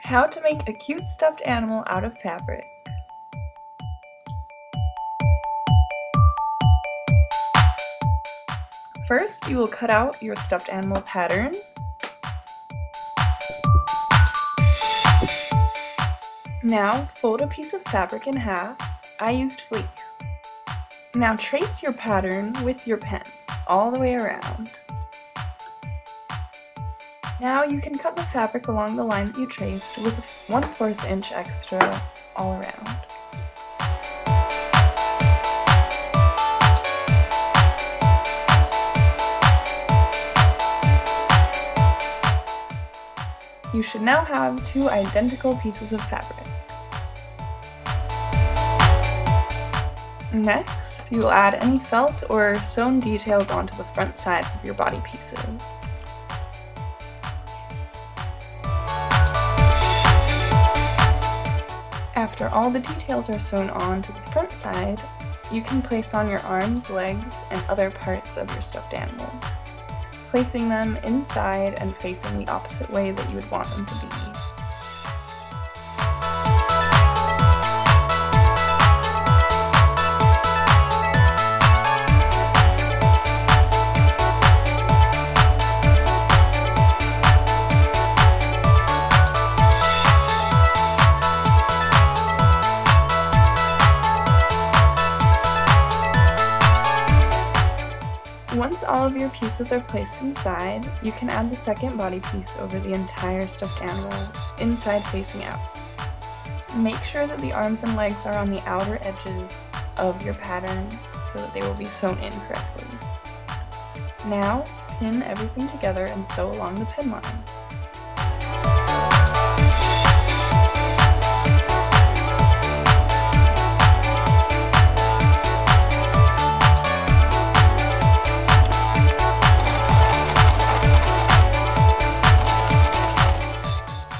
How to make a cute stuffed animal out of fabric. First, you will cut out your stuffed animal pattern. Now, fold a piece of fabric in half. I used fleece. Now trace your pattern with your pen all the way around. Now you can cut the fabric along the line that you traced with a 1/4 inch extra all around. You should now have 2 identical pieces of fabric. Next, you will add any felt or sewn details onto the front sides of your body pieces. After all the details are sewn on to the front side, you can place on your arms, legs, and other parts of your stuffed animal, placing them inside and facing the opposite way that you would want them to be. Once all of your pieces are placed inside, you can add the second body piece over the entire stuffed animal, inside facing out. Make sure that the arms and legs are on the outer edges of your pattern so that they will be sewn in correctly. Now, pin everything together and sew along the pin line.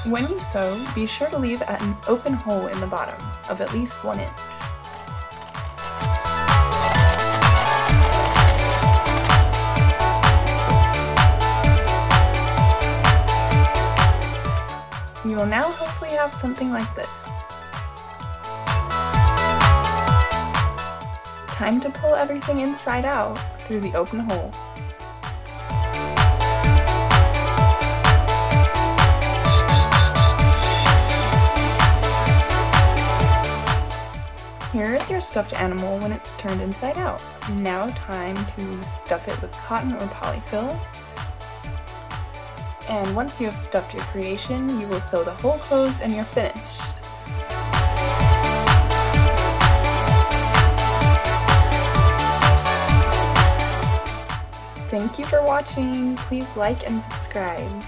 When you sew, be sure to leave an open hole in the bottom of at least 1 inch. You will now hopefully have something like this. Time to pull everything inside out through the open hole. Here is your stuffed animal when it's turned inside out. Now time to stuff it with cotton or polyfill. And once you have stuffed your creation, you will sew the hole closed and you're finished. Thank you for watching. Please like and subscribe.